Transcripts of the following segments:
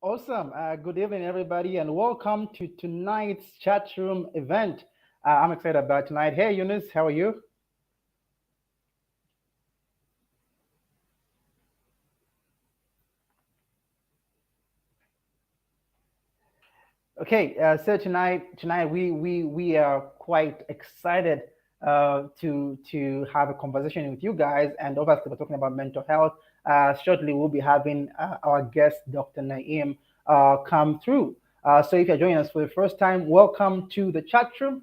Awesome. Good evening, everybody, and welcome to tonight's chat room event. I'm excited about tonight. Hey, Eunice, how are you? Okay, so tonight we are quite excited to have a conversation with you guys, and obviously we're talking about mental health. Shortly, we'll be having our guest, Dr. Naeem, come through. So if you're joining us for the first time, welcome to the chat room.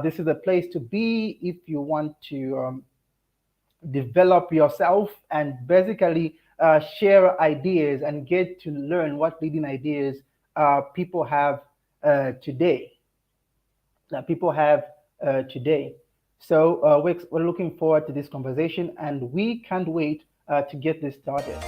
This is a place to be if you want to develop yourself and basically share ideas and get to learn what leading ideas people have today. That people have today. So we're looking forward to this conversation, and we can't wait to get this started.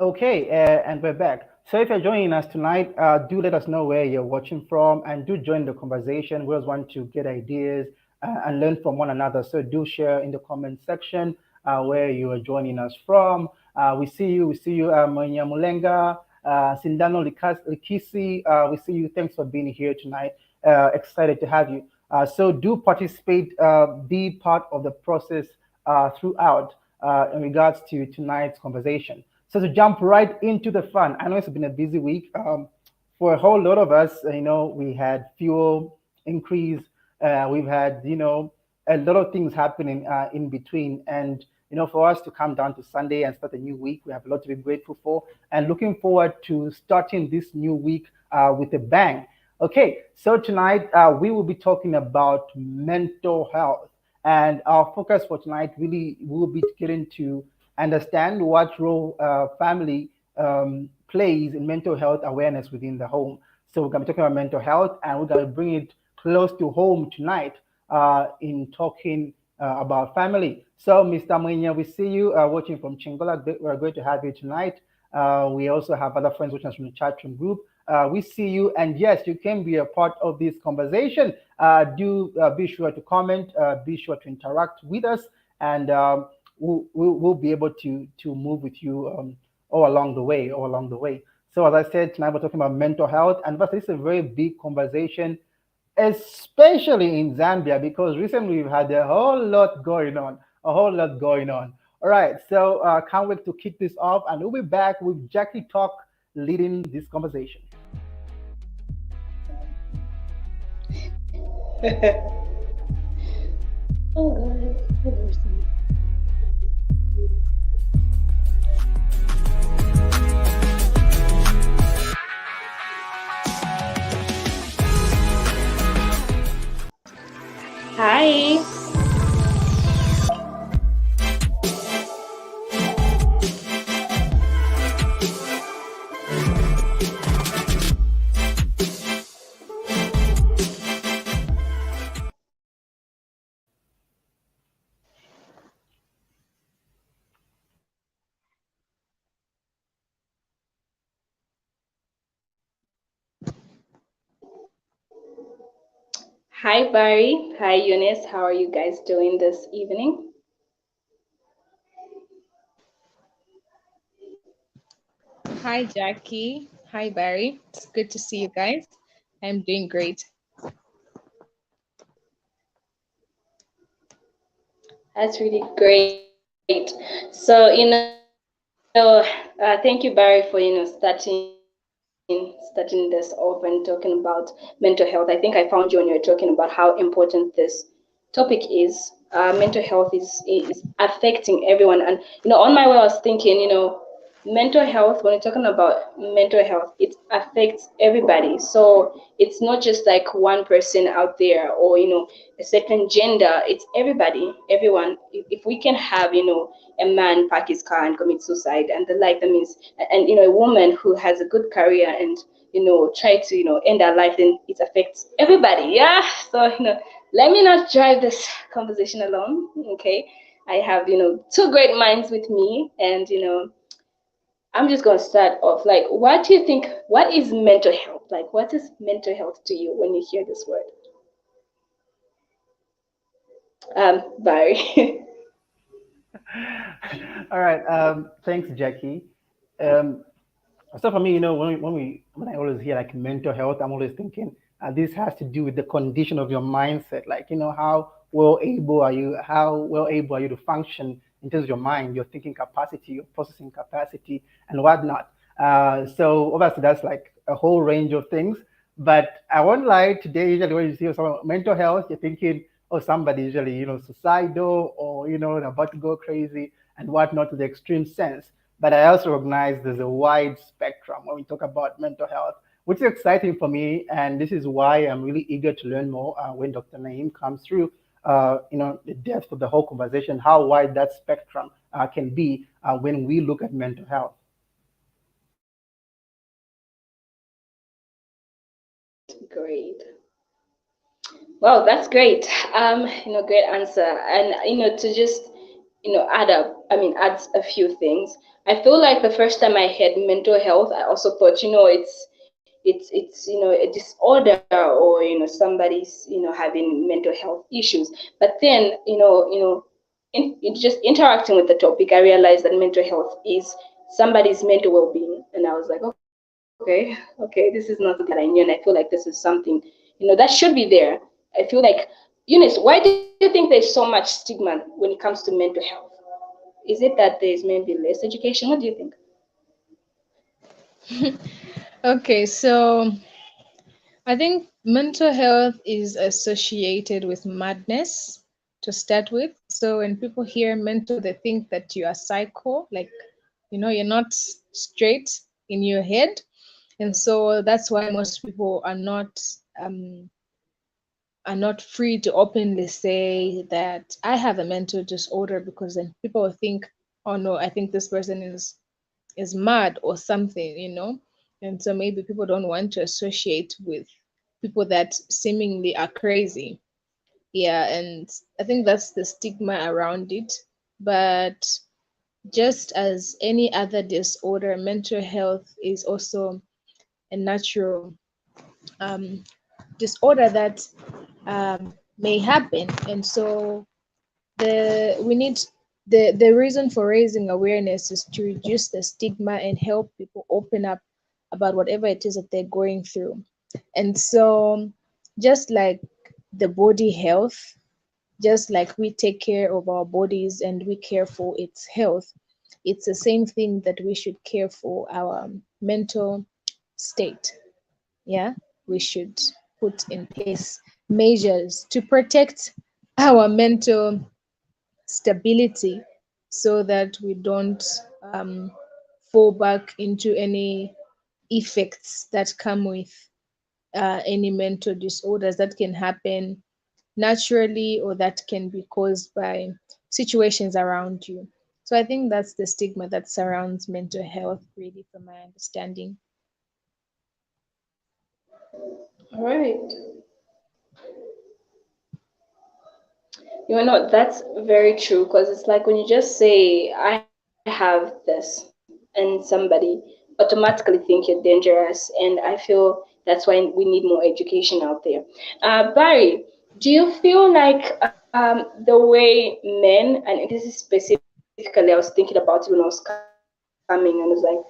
Okay, and we're back. So if you're joining us tonight, do let us know where you're watching from and do join the conversation. We always want to get ideas and learn from one another. So do share in the comment section where you are joining us from. We see you, Monya Mulenga, Sindano Likisi. We see you. Thanks for being here tonight. Excited to have you. So do participate, be part of the process throughout in regards to tonight's conversation. So to jump right into the fun, I know it's been a busy week. For a whole lot of us, we had fuel increase. We've had, a lot of things happening in between. And, for us to come down to Sunday and start a new week, we have a lot to be grateful for and looking forward to starting this new week with a bang. Okay, so tonight we will be talking about mental health. And our focus for tonight really will be getting to understand what role family plays in mental health awareness within the home. So we're going to be talking about mental health, and we're going to bring it close to home tonight in talking about family. So, Mr. Mwenya, we see you watching from Chingola. We're going to have you tonight. We also have other friends watching us from the chat room group. We see you, and yes, you can be a part of this conversation. Do be sure to comment, be sure to interact with us, and we'll be able to move with you all along the way, all along the way. So as I said, tonight we're talking about mental health, and but this is a very big conversation, especially in Zambia, because recently we've had a whole lot going on, a whole lot going on. All right, so can't wait to kick this off, and we'll be back with Jackie Talk leading this conversation. Oh God, have mercy. Hi. Hi Barry. Hi Eunice. How are you guys doing this evening? Hi, Jackie. Hi, Barry. It's good to see you guys. I'm doing great. That's really great. Thank you Barry for starting this off and talking about mental health. I think I found you when you were talking about how important this topic is. Mental health is affecting everyone, and on my way I was thinking, mental health, when you're talking about mental health, it affects everybody. So it's not just like one person out there, or a certain gender. It's everybody, everyone. If we can have a man park his car and commit suicide and the like, that means, and a woman who has a good career and try to end her life, then it affects everybody. Yeah. So let me not drive this conversation alone. Okay, I have two great minds with me, and I'm just gonna start off. Like, what do you think? What is mental health? Like, what is mental health to you when you hear this word? Barry. All right. Thanks, Jackie. Um, So for me, when I always hear like mental health, I'm always thinking this has to do with the condition of your mindset. Like, how well able are you to function in terms of your mind, your thinking capacity, your processing capacity, and whatnot. So obviously that's like a whole range of things. But I won't lie. Today, usually when you see someone mental health, you're thinking, oh, somebody usually suicidal or about to go crazy and whatnot to the extreme sense. But I also recognize there's a wide spectrum when we talk about mental health, which is exciting for me. And this is why I'm really eager to learn more when Dr. Naeem comes through, the depth of the whole conversation, how wide that spectrum can be when we look at mental health. Great. Wow, that's great. Great answer. And to just add up. I mean, add a few things. I feel like the first time I heard mental health, I also thought, it's a disorder, or somebody's having mental health issues. But then just interacting with the topic, I realized that mental health is somebody's mental well-being, and I was like, okay, this is not something that I knew, and I feel like this is something that should be there. I feel like, Eunice, why do you think there's so much stigma when it comes to mental health? Is it that there's maybe less education? What do you think? Okay, so I think mental health is associated with madness to start with. So when people hear mental, they think that you are psycho, like, you're not straight in your head. And so that's why most people um, are not free to openly say that I have a mental disorder, because then people will think, oh no, I think this person is mad or something. And so maybe people don't want to associate with people that seemingly are crazy. Yeah, and I think that's the stigma around it. But just as any other disorder, mental health is also a natural um, disorder that may happen. And so we need the reason for raising awareness is to reduce the stigma and help people open up about whatever it is that they're going through. And so just like the body health, just like we take care of our bodies and we care for its health, it's the same thing that we should care for our mental state. Yeah, we should put in place measures to protect our mental stability so that we don't um, fall back into any effects that come with any mental disorders that can happen naturally or that can be caused by situations around you. So I think that's the stigma that surrounds mental health, really, from my understanding. All right. That's very true, because it's like when you just say, I have this, and somebody automatically think you're dangerous. And I feel that's why we need more education out there. Barry, do you feel like the way men, and this is specifically, I was thinking about it when I was coming, and I was like,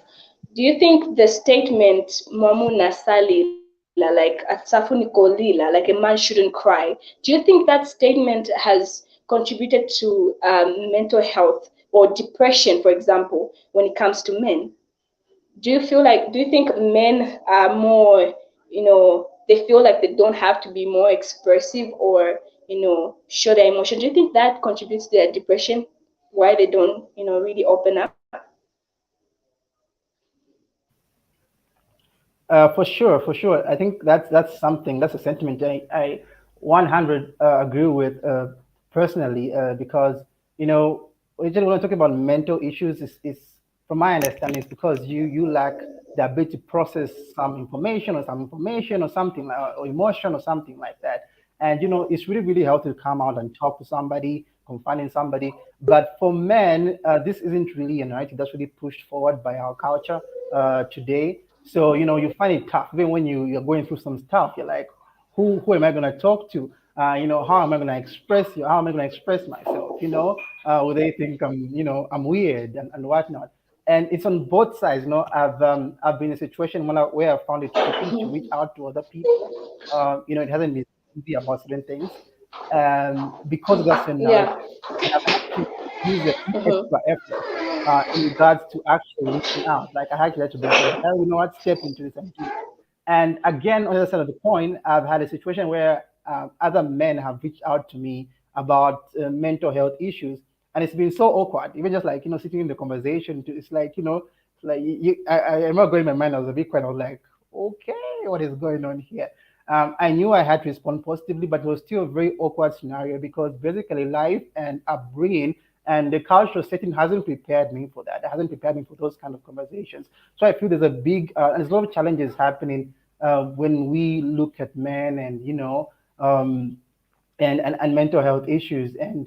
do you think the statement "Mamu nasalila," like "Atsafu nikolila," like a man shouldn't cry, do you think that statement has contributed to mental health or depression, for example, when it comes to men? Do you think men are more, they feel like they don't have to be more expressive or show their emotion? Do you think that contributes to their depression, why they don't really open up? For sure, for sure. I think that's something, that's a sentiment I 100 agree with personally, because usually when I talk about mental issues, is from my understanding, it's because you lack the ability to process some information or something or emotion or something like that. And it's really really healthy to come out and talk to somebody, confining somebody. But for men, this isn't really a narrative that's really pushed forward by our culture today. So, you find it tough. Even when you're going through some stuff, you're like, who am I going to talk to? How am I going to express you? How am I going to express myself? Will they think I'm weird and whatnot? And it's on both sides. I've been in a situation where I found it tricky to reach out to other people. It hasn't been easy about certain things, because of that same Yeah. narrative, and I've had to use a big Mm-hmm. extra effort in regards to actually reaching out. Like I actually had to be like, hey, what, step into this and do it. And again, on the other side of the coin, I've had a situation where other men have reached out to me about mental health issues, and it's been so awkward. Even just like sitting in the conversation, it's like I remember going in my mind. I was a bit quiet. I was like, okay, what is going on here? I knew I had to respond positively, but it was still a very awkward scenario because basically life and upbringing and the cultural setting hasn't prepared me for that. It hasn't prepared me for those kind of conversations. So I feel there's there's a lot of challenges happening when we look at men and and mental health issues, and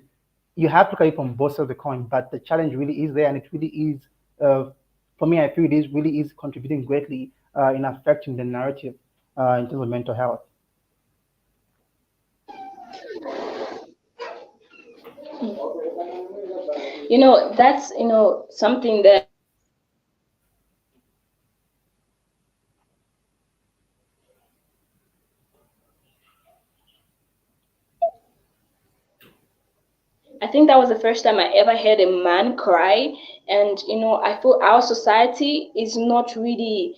you have to look at it from both sides of the coin. But the challenge really is there, and it really is. For me, I feel it is really is contributing greatly in affecting the narrative in terms of mental health. That's something that I think that was the first time I ever heard a man cry. And, I feel our society is not really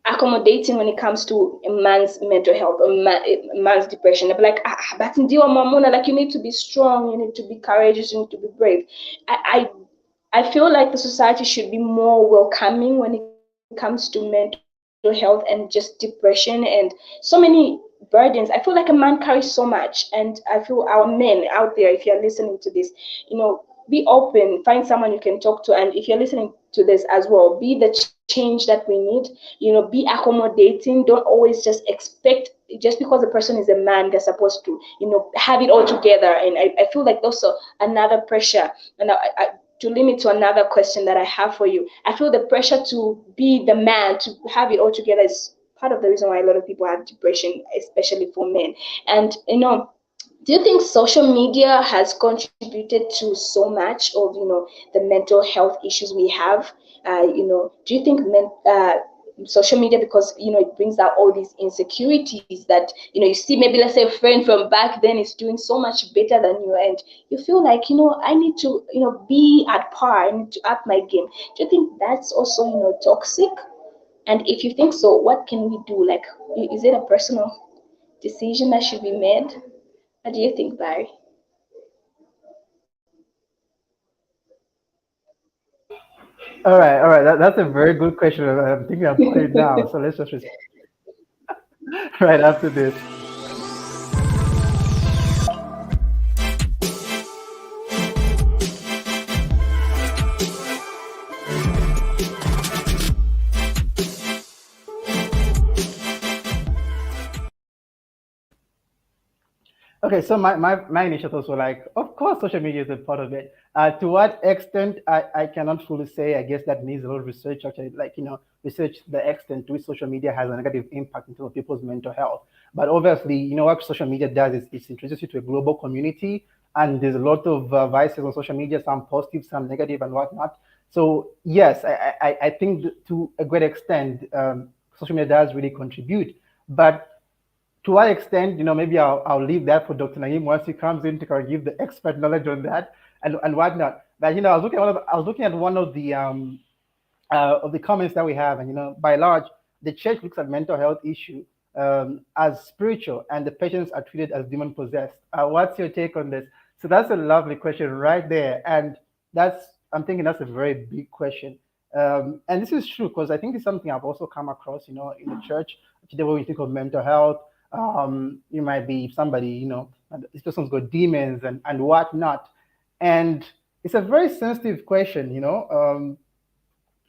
accommodating when it comes to a man's mental health or a man's depression. They'll be like, but ndio mamona, like you need to be strong, you need to be courageous, you need to be brave. I feel like the society should be more welcoming when it comes to mental health and just depression and so many burdens. I feel like a man carries so much, and I feel our men out there, if you're listening to this, be open, find someone you can talk to, and if you're listening to this as well, be the change that we need. Be accommodating. Don't always just expect just because a person is a man they're supposed to have it all together. And I feel like also another pressure. And to limit to another question that I have for you, I feel the pressure to be the man to have it all together is part of the reason why a lot of people have depression, especially for men. And do you think social media has contributed to so much of the mental health issues we have? Do you think social media, because it brings out all these insecurities that you see, maybe let's say a friend from back then is doing so much better than you, and you feel like I need to be at par, I need to up my game. Do you think that's also toxic? And if you think so, what can we do? Like, is it a personal decision that should be made? What do you think, Barry? All right. That's a very good question. I'm thinking about it now. So let's just respond right after this. Okay, so my initial thoughts were like, of course, social media is a part of it. To what extent, I cannot fully say. I guess that needs a lot of research, actually, like, research the extent to which social media has a negative impact into people's mental health. But obviously, what social media does is it introduces you to a global community, and there's a lot of vices on social media, some positive, some negative, and whatnot. So, yes, I think to a great extent, social media does really contribute. But to what extent, maybe I'll leave that for Dr. Naeem once he comes in to kind of give the expert knowledge on that and whatnot. But I was looking at one of the comments that we have, and by and large, the church looks at mental health issue as spiritual, and the patients are treated as demon possessed. What's your take on this? So that's a lovely question right there, and I'm thinking that's a very big question. And this is true because I think it's something I've also come across, in the church. Today, when we think of mental health, you might be somebody, this person's got demons and whatnot. And it's a very sensitive question,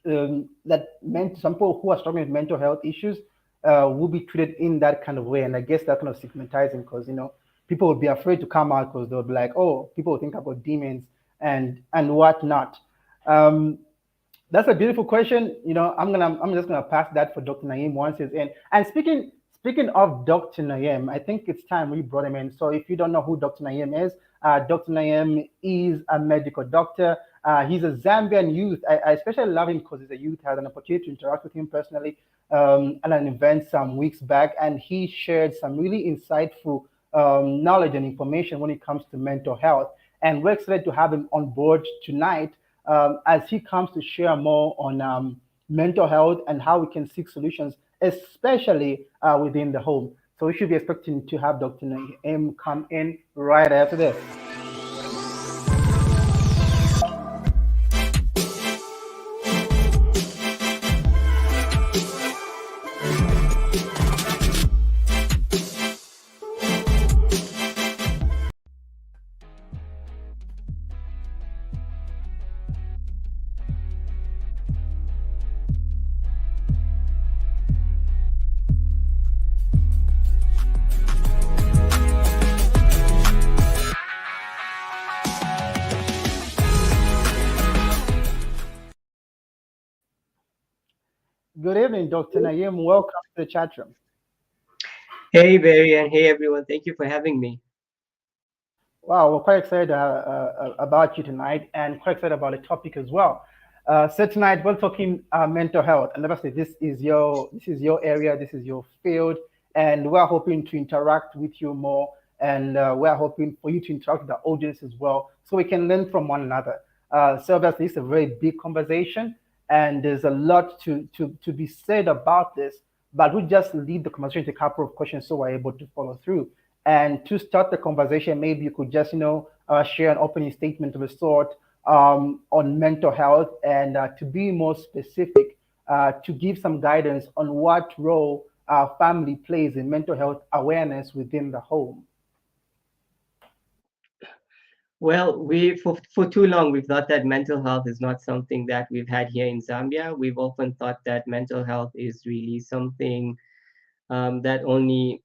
that meant some people who are struggling with mental health issues will be treated in that kind of way. And I guess that's kind of stigmatizing because, people would be afraid to come out because they'll be like, oh, people will think about demons and whatnot. Um, that's a beautiful question. I'm just gonna pass that for Dr. Naeem once he's in. And speaking of Dr. Naeem, I think it's time we brought him in. So if you don't know who Dr. Naeem is, Dr. Naeem is a medical doctor. He's a Zambian youth. I especially love him because he's a youth. I had an opportunity to interact with him personally at an event some weeks back, and he shared some really insightful knowledge and information when it comes to mental health. And we're excited to have him on board tonight as he comes to share more on mental health and how we can seek solutions, especially within the home. So we should be expecting to have Dr. Naeem come in right after this. Good evening, Dr. Naeem. Welcome to the chat room. Hey, Barry, and hey, everyone. Thank you for having me. Wow, we're quite excited about you tonight and quite excited about the topic as well. So tonight we're talking mental health, and obviously this is your area, this is your field, and we're hoping to interact with you more, and we're hoping for you to interact with the audience as well, so we can learn from one another. So obviously it's a very big conversation, and there's a lot to be said about this, but we just leave the conversation to a couple of questions so we're able to follow through. And to start the conversation, maybe you could just, share an opening statement of a sort on mental health and to be more specific, to give some guidance on what role our family plays in mental health awareness within the home. Well, for too long we've thought that mental health is not something that we've had here in Zambia. We've often thought that mental health is really something that only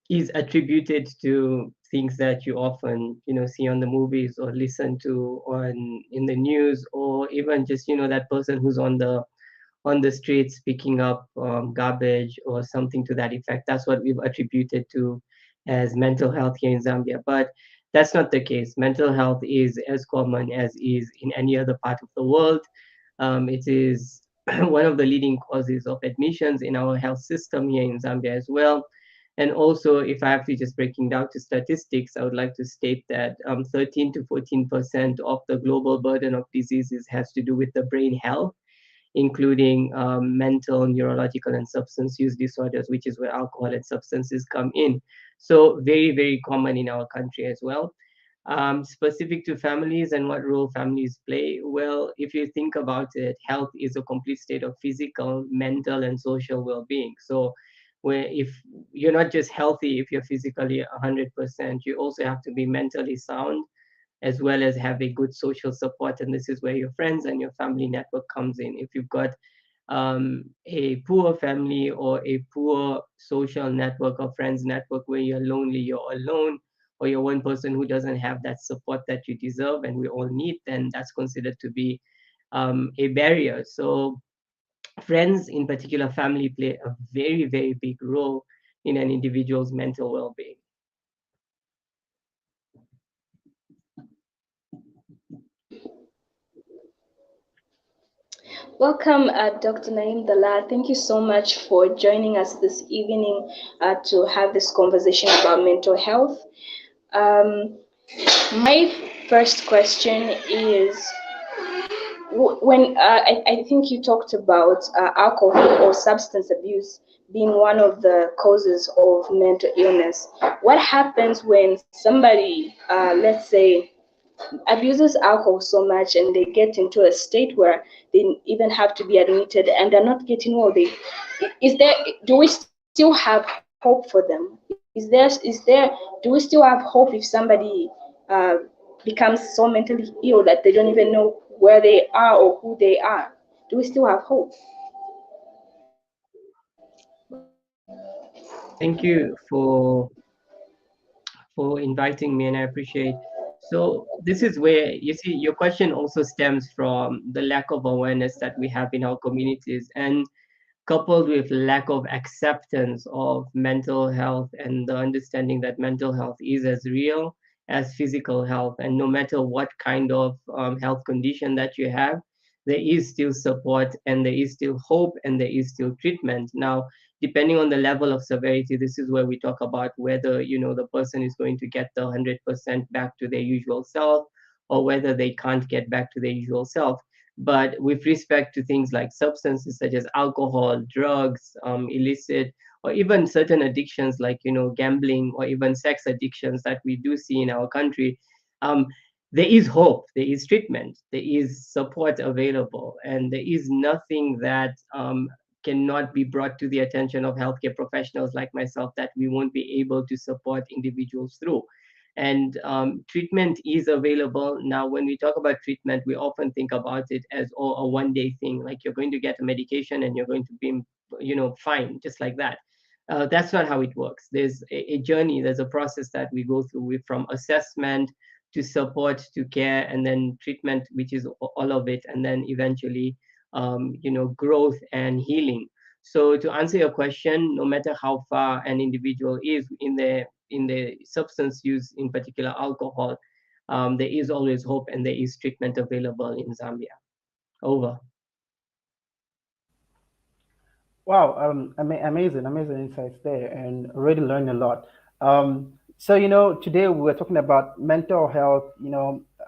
is attributed to things that you often see on the movies or listen to on in the news, or even just that person who's on the streets picking up garbage or something to that effect. That's what we've attributed to as mental health here in Zambia. But that's not the case. Mental health is as common as is in any other part of the world. It is one of the leading causes of admissions in our health system here in Zambia as well. And also, if I have to just breaking down to statistics, I would like to state that 13 to 14% of the global burden of diseases has to do with the brain health, including mental, neurological, and substance use disorders, which is where alcohol and substances come in. So very, very common in our country as well. Specific to families and what role families play, well, if you think about it, health is a complete state of physical, mental, and social well-being. So where if you're not just healthy, if you're physically 100%, you also have to be mentally sound as well as have a good social support. And this is where your friends and your family network comes in. If you've got a poor family or a poor social network or friends network where you're lonely, you're alone, or you're one person who doesn't have that support that you deserve and we all need, then that's considered to be a barrier. So friends, in particular family, play a very, very big role in an individual's mental well-being. Welcome, Dr. Naeem Dalal. Thank you so much for joining us this evening to have this conversation about mental health. My first question is, when I think you talked about alcohol or substance abuse being one of the causes of mental illness. What happens when somebody, let's say, abuses alcohol so much and they get into a state where they even have to be admitted and they're not getting well? Do we still have hope for them? Do we still have hope if somebody becomes so mentally ill that they don't even know where they are or who they are? Do we still have hope? Thank you for inviting me, and I appreciate. So this is where you see your question also stems from the lack of awareness that we have in our communities, and coupled with lack of acceptance of mental health and the understanding that mental health is as real as physical health. And no matter what kind of health condition that you have, there is still support and there is still hope and there is still treatment. Now, depending on the level of severity, this is where we talk about whether, the person is going to get the 100% back to their usual self, or whether they can't get back to their usual self. But with respect to things like substances such as alcohol, drugs, illicit, or even certain addictions like gambling or even sex addictions that we do see in our country, um, there is hope, there is treatment, there is support available, and there is nothing that cannot be brought to the attention of healthcare professionals like myself that we won't be able to support individuals through. And treatment is available. Now, when we talk about treatment, we often think about it as a one-day thing, like you're going to get a medication and you're going to be fine, just like that. That's not how it works. There's a journey, there's a process that we go through from assessment to support to care, and then treatment, which is all of it, and then eventually growth and healing. So to answer your question, no matter how far an individual is in the substance use, in particular alcohol, there is always hope and there is treatment available in Zambia. Over. Wow, amazing insights there, and really learned a lot. So today we're talking about mental health,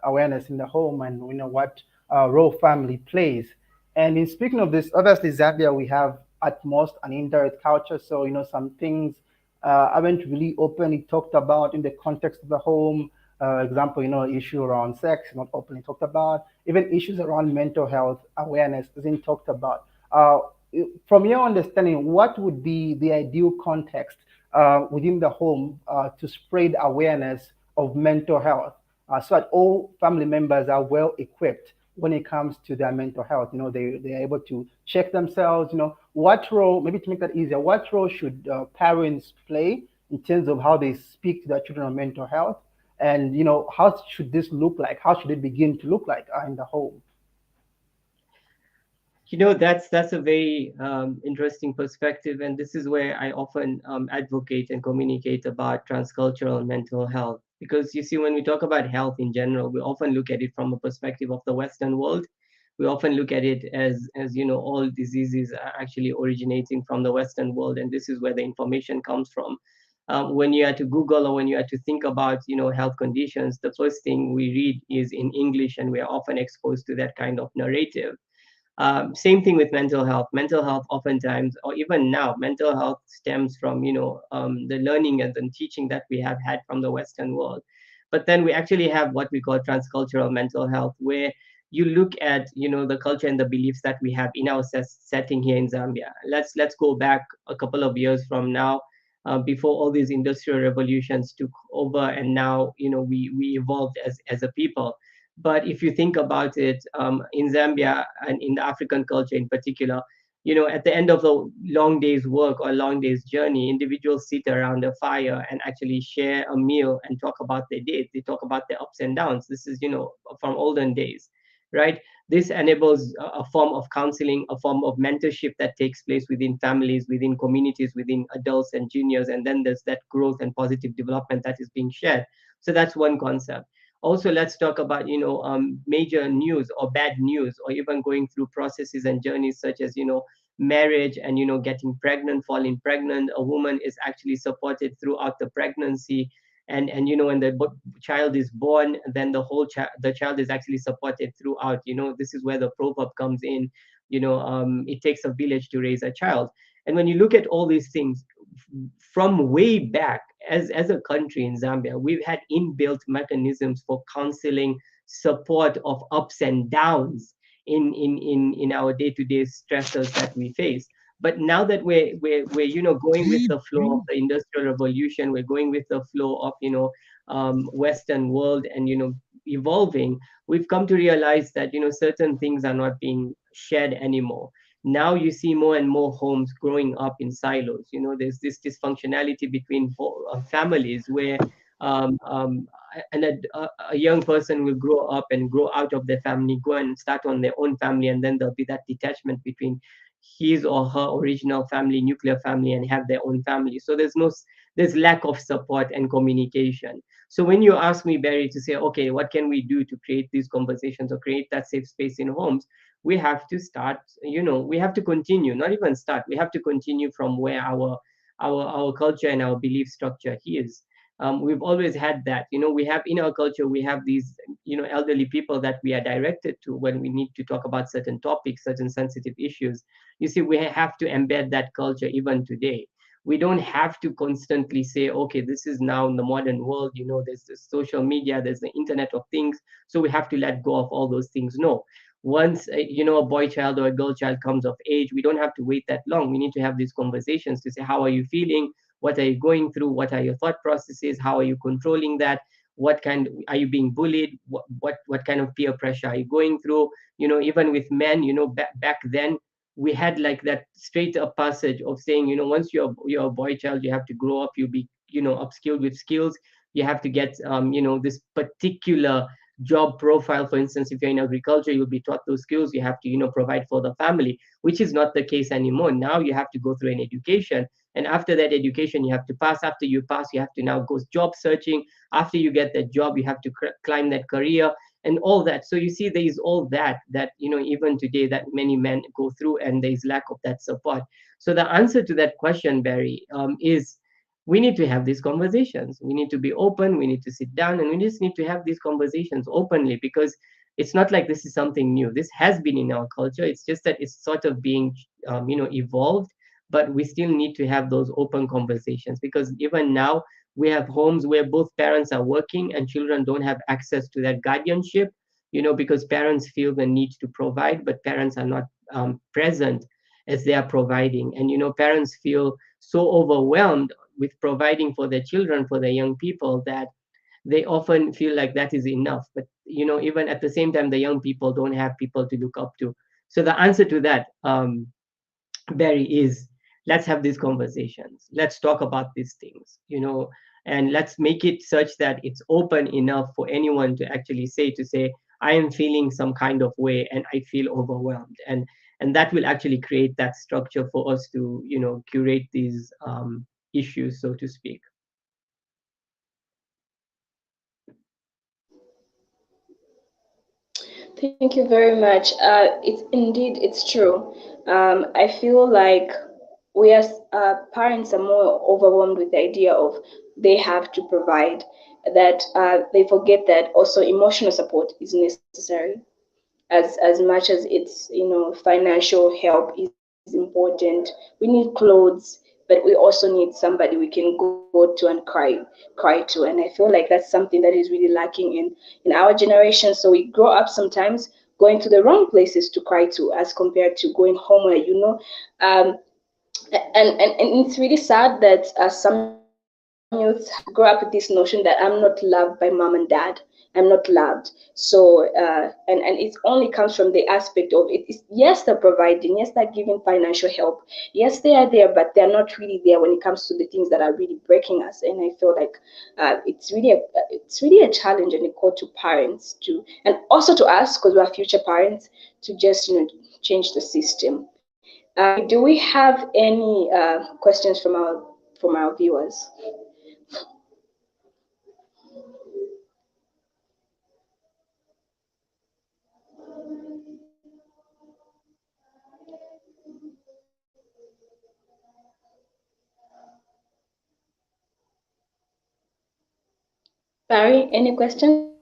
awareness in the home, and what role family plays. And in speaking of this, obviously Zambia, we have at most an indirect culture, so some things haven't really openly talked about in the context of the home. Example, issue around sex not openly talked about. Even issues around mental health awareness isn't talked about. From your understanding, what would be the ideal context within the home to spread awareness of mental health so that all family members are well equipped when it comes to their mental health? They're able to check themselves. What role, maybe to make that easier, what role should parents play in terms of how they speak to their children on mental health? And, how should this look like? How should it begin to look like in the home? That's a very interesting perspective, and this is where I often advocate and communicate about transcultural mental health. Because you see, when we talk about health in general, we often look at it from a perspective of the Western world. We often look at it as all diseases are actually originating from the Western world, and this is where the information comes from. When you are to Google or when you are to think about health conditions, the first thing we read is in English, and we are often exposed to that kind of narrative. Same thing with mental health. Mental health, oftentimes, or even now, mental health stems from the learning and the teaching that we have had from the Western world. But then we actually have what we call transcultural mental health, where you look at the culture and the beliefs that we have in our setting here in Zambia. Let's go back a couple of years from now, before all these industrial revolutions took over, and now we evolved as a people. But if you think about it, in Zambia and in the African culture in particular, at the end of the long day's work or long day's journey, individuals sit around a fire and actually share a meal and talk about their day. They talk about their ups and downs. This is, from olden days, right? This enables a form of counseling, a form of mentorship that takes place within families, within communities, within adults and juniors. And then there's that growth and positive development that is being shared. So that's one concept. Also, let's talk about major news or bad news, or even going through processes and journeys such as marriage and getting pregnant, falling pregnant. A woman is actually supported throughout the pregnancy, and when the child is born, then the child is actually supported throughout. This is where the proverb comes in. It takes a village to raise a child. And when you look at all these things from way back, as a country in Zambia, we've had inbuilt mechanisms for counseling, support of ups and downs in our day-to-day stressors that we face. But now that we're going with the flow of the industrial revolution, we're going with the flow of Western world and evolving, we've come to realize that certain things are not being shared anymore. Now you see more and more homes growing up in silos. There's this dysfunctionality between families where and a young person will grow up and grow out of their family, go and start on their own family, and then there'll be that detachment between his or her original family, nuclear family, and have their own family. So there's lack of support and communication. So when you ask me, Barry, to say, okay, what can we do to create these conversations or create that safe space in homes, we have to start, we have to continue, not even start, we have to continue from where our culture and our belief structure is. We've always had that. We have in our culture, we have these, elderly people that we are directed to when we need to talk about certain topics, certain sensitive issues. You see, we have to embed that culture even today. We don't have to constantly say, okay, this is now in the modern world, there's the social media, there's the internet of things, so we have to let go of all those things. No. Once a boy child or a girl child comes of age, we don't have to wait that long. We need to have these conversations to say, how are you feeling? What are you going through? What are your thought processes? How are you controlling that? What kind are you being bullied? What kind of peer pressure are you going through? Even with men, back then we had like that straight up passage of saying, once you're a boy child, you have to grow up, you'll be, upskilled with skills. You have to get this particular job profile. For instance, if you're in agriculture, you'll be taught those skills. You have to, provide for the family, which is not the case anymore. Now you have to go through an education, and after that education, you have to pass. After you pass, you have to now go job searching. After you get that job, you have to climb that career and all that. So you see, there is all that even today, that many men go through, and there is lack of that support. So the answer to that question, Barry, is we need to have these conversations. We need to be open. We need to sit down, and we just need to have these conversations openly, because it's not like this is something new. This has been in our culture. It's just that it's sort of being evolved, but we still need to have those open conversations, because even now we have homes where both parents are working and children don't have access to that guardianship, because parents feel the need to provide, but parents are not present as they are providing. And parents feel so overwhelmed with providing for their children, for their young people, that they often feel like that is enough. But even at the same time, the young people don't have people to look up to. So the answer to that, Barry, is let's have these conversations. Let's talk about these things, and let's make it such that it's open enough for anyone to actually say, I am feeling some kind of way and I feel overwhelmed. And that will actually create that structure for us to, curate these issues, so to speak. Thank you very much. It's true. I feel like we as parents are more overwhelmed with the idea of they have to provide, that they forget that also emotional support is necessary as much as it's financial help is important. We need clothes, but we also need somebody we can go to and cry to. And I feel like that's something that is really lacking in our generation. So we grow up sometimes going to the wrong places to cry to, as compared to going home where um, and it's really sad that some youths grow up with this notion that I'm not loved by mom and dad. I'm not loved. So and it only comes from the aspect of it is, yes, they're providing, yes, they're giving financial help, yes, they are there, but they're not really there when it comes to the things that are really breaking us. And I feel like it's really a challenge and a call to parents to, and also to us, because we are future parents, to just change the system. Do we have any questions from our viewers? Barry, any questions?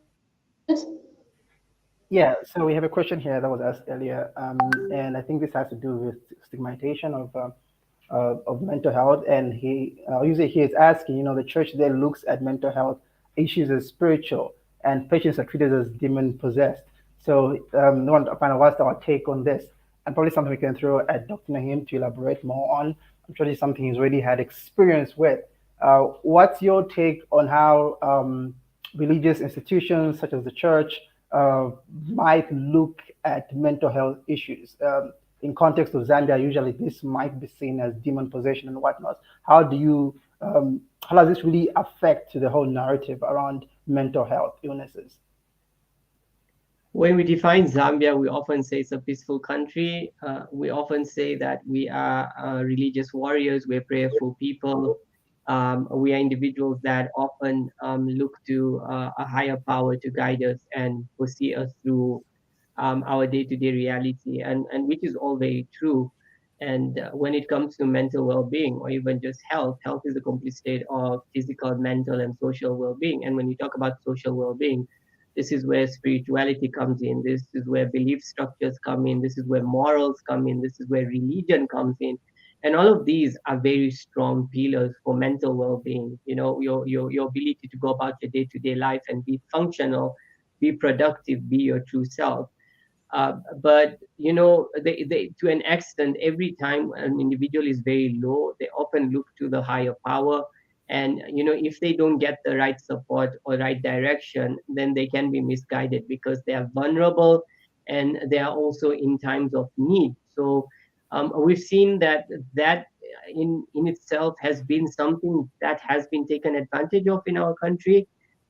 Yeah, so we have a question here that was asked earlier, and I think this has to do with stigmatization of mental health. And usually he is asking, the church there looks at mental health issues as spiritual, and patients are treated as demon possessed. So I want to find out what's our take on this, and probably something we can throw at Dr. Naeem to elaborate more on. I'm sure it's something he's already had experience with. What's your take on how religious institutions such as the church uh, might look at mental health issues? In context of Zambia, usually this might be seen as demon possession and whatnot. How do you how does this really affect the whole narrative around mental health illnesses? When we define Zambia, we often say it's a peaceful country. We often say that we are religious warriors, we're prayerful people. We are individuals that often look to a higher power to guide us and foresee us through our day-to-day reality, and which is all very true. And when it comes to mental well-being or even just health, health is a complete state of physical, mental, and social well-being. And when you talk about social well-being, this is where spirituality comes in. This is where belief structures come in. This is where morals come in. This is where religion comes in. And all of these are very strong pillars for mental well-being. You know, your ability to go about your day-to-day life and be functional, be productive, be your true self. But they to an extent, every time an individual is very low, they often look to the higher power. And if they don't get the right support or right direction, then they can be misguided because they are vulnerable and they are also in times of need. So we've seen that in itself has been something that has been taken advantage of in our country,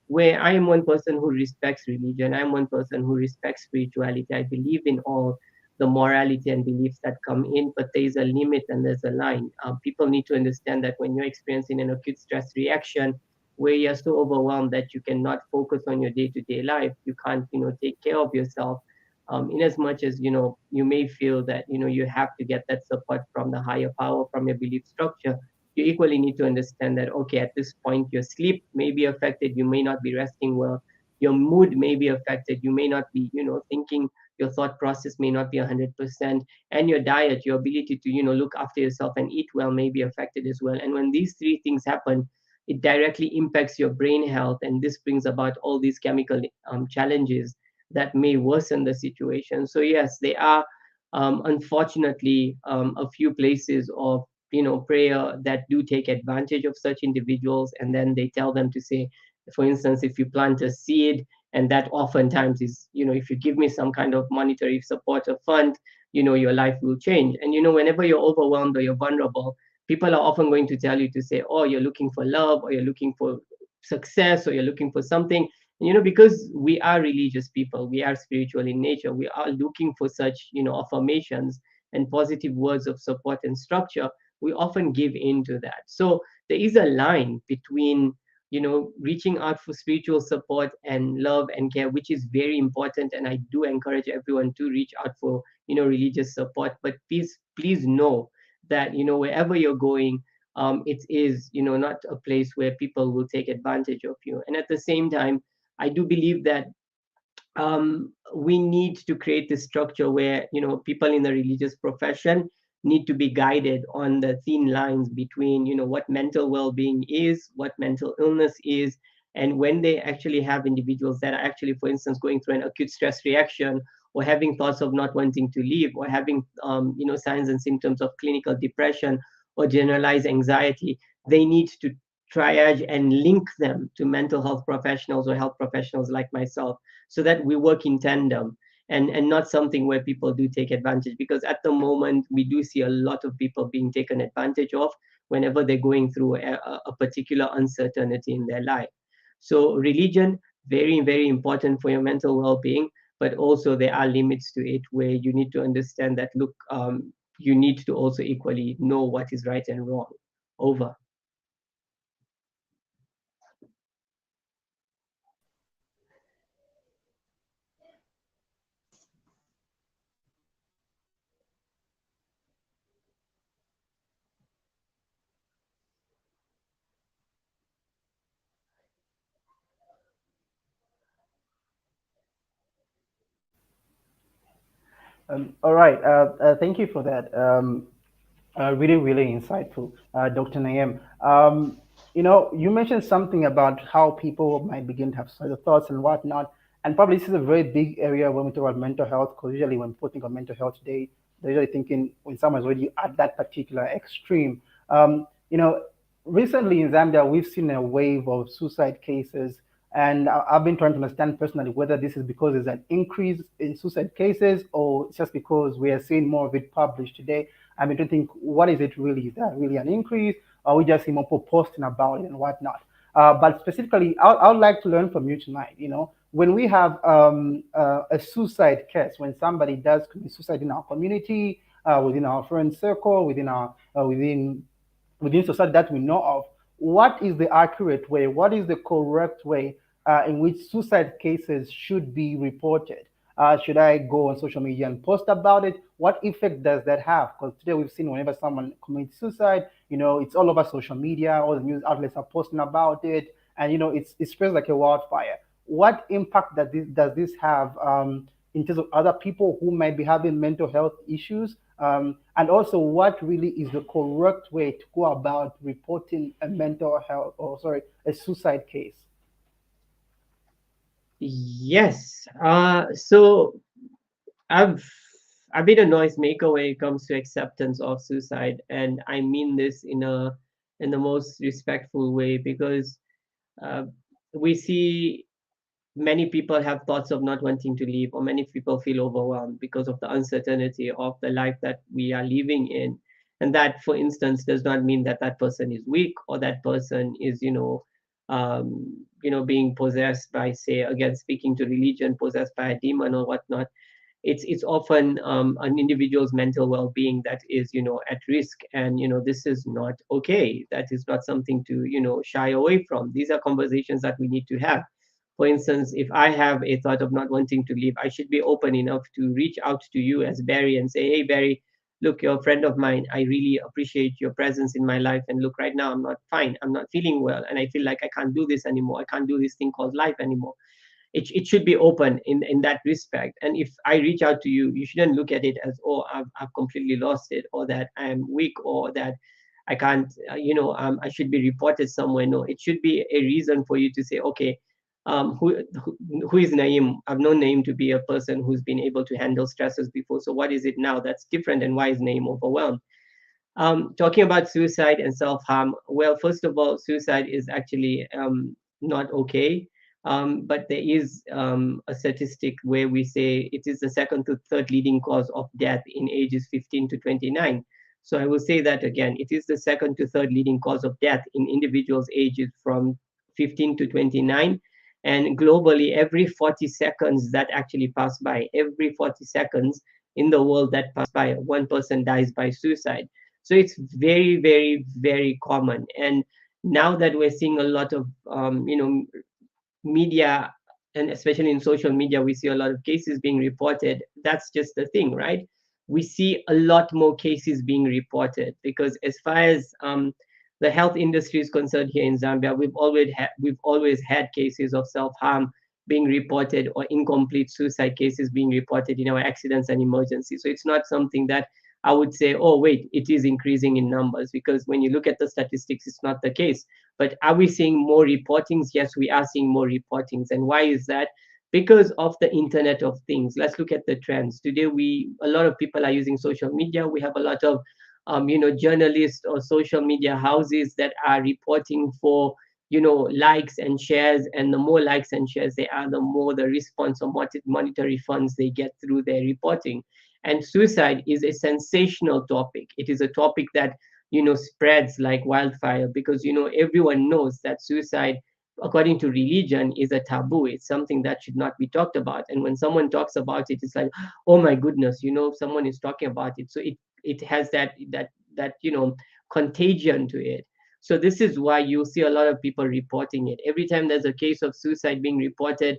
where I am one person who respects religion. I'm one person who respects spirituality. I believe in all the morality and beliefs that come in, but there's a limit and there's a line. People need to understand that when you're experiencing an acute stress reaction, where you're so overwhelmed that you cannot focus on your day-to-day life, you can't, take care of yourself. In as much as you may feel that you have to get that support from the higher power, from your belief structure, you equally need to understand that, okay, at this point your sleep may be affected, you may not be resting well, your mood may be affected, you may not be thinking, your thought process may not be 100%, and your diet, your ability to look after yourself and eat well may be affected as well. And when these three things happen, it directly impacts your brain health, and this brings about all these chemical challenges that may worsen the situation. So yes, there are unfortunately a few places of prayer that do take advantage of such individuals, and then they tell them to say, for instance, if you plant a seed, and that oftentimes is, if you give me some kind of monetary support or fund, your life will change. And whenever you're overwhelmed or you're vulnerable, people are often going to tell you to say, oh, you're looking for love, or you're looking for success, or you're looking for something. And, because we are religious people, we are spiritual in nature, we are looking for such affirmations and positive words of support and structure. We often give in to that. So there is a line between reaching out for spiritual support and love and care, which is very important, and I do encourage everyone to reach out for religious support. But please know that wherever you're going, it is not a place where people will take advantage of you. And at the same time, I do believe that we need to create this structure where people in the religious profession need to be guided on the thin lines between what mental well-being is, what mental illness is. And when they actually have individuals that are actually, for instance, going through an acute stress reaction, or having thoughts of not wanting to leave, or having signs and symptoms of clinical depression or generalized anxiety, they need to triage and link them to mental health professionals or health professionals like myself, so that we work in tandem, and not something where people do take advantage. Because at the moment, we do see a lot of people being taken advantage of whenever they're going through a particular uncertainty in their life. So religion, very, very important for your mental well-being, but also there are limits to it, where you need to understand that, look, you need to also equally know what is right and wrong. Over. All right. Thank you for that. Really, really insightful, Dr. Naeem. You mentioned something about how people might begin to have suicidal thoughts and whatnot. And probably this is a very big area when we talk about mental health, because usually when people think of mental health today, they're usually thinking when someone's already at that particular extreme. You know, recently in Zambia, we've seen a wave of suicide cases, and I've been trying to understand personally whether this is because there's an increase in suicide cases, or it's just because we are seeing more of it published today. I mean, to think, what is it really? Is that really an increase, or we just see more people posting about it and whatnot. But specifically, I would like to learn from you tonight. When we have a suicide case, when somebody does commit suicide in our community, within our friend circle, within society that we know of, what is the accurate way? What is the correct way in which suicide cases should be reported? Should I go on social media and post about it? What effect does that have? Because today we've seen whenever someone commits suicide, it's all over social media. All the news outlets are posting about it, and it spreads like a wildfire. What impact does this have in terms of other people who might be having mental health issues? And also, what really is the correct way to go about reporting a mental health, or sorry, a suicide case? Yes. So I've I've been a noisemaker when it comes to acceptance of suicide, and I mean this in the most respectful way, because uh, we see many people have thoughts of not wanting to leave, or many people feel overwhelmed because of the uncertainty of the life that we are living in. And that, for instance, does not mean that that person is weak, or that person is, being possessed by, say, again, speaking to religion, possessed by a demon or whatnot. It's often an individual's mental well-being that is, at risk, and this is not okay. That is not something to, shy away from. These are conversations that we need to have. For instance, if I have a thought of not wanting to leave, I should be open enough to reach out to you as Barry and say, hey, Barry, look, you're a friend of mine. I really appreciate your presence in my life. And look, right now, I'm not fine. I'm not feeling well. And I feel like I can't do this anymore. I can't do this thing called life anymore. It should be open in that respect. And if I reach out to you, you shouldn't look at it as, oh, I've completely lost it, or that I'm weak, or that I can't, I should be reported somewhere. No, it should be a reason for you to say, okay, who is Naeem? I've known Naeem to be a person who's been able to handle stresses before. So what is it now that's different, and why is Naeem overwhelmed? Talking about suicide and self-harm, well, first of all, suicide is actually not okay. But there is a statistic where we say it is the second to third leading cause of death in ages 15 to 29. So I will say that again, it is the second to third leading cause of death in individuals ages from 15 to 29. And globally, every 40 seconds that actually pass by, every 40 seconds in the world that pass by, one person dies by suicide. So it's very, very, very common. And now that we're seeing a lot of, media, and especially in social media, we see a lot of cases being reported. That's just the thing, right? We see a lot more cases being reported, because as far as the health industry is concerned here in Zambia, we've always had cases of self-harm being reported, or incomplete suicide cases being reported in our accidents and emergencies. So it's not something that I would say, oh, wait, it is increasing in numbers, because when you look at the statistics, it's not the case. But are we seeing more reportings? Yes, we are seeing more reportings. And why is that? Because of the Internet of Things. Let's look at the trends. Today, a lot of people are using social media. We have a lot of, journalists or social media houses that are reporting for, likes and shares. And the more likes and shares they are, the more the response or monetary funds they get through their reporting. And suicide is a sensational topic. It is a topic that spreads like wildfire, because everyone knows that suicide, according to religion, is a taboo. It's something that should not be talked about. And when someone talks about it, it's like, oh my goodness, someone is talking about it. So it has that contagion to it. So this is why you see a lot of people reporting it. Every time there's a case of suicide being reported,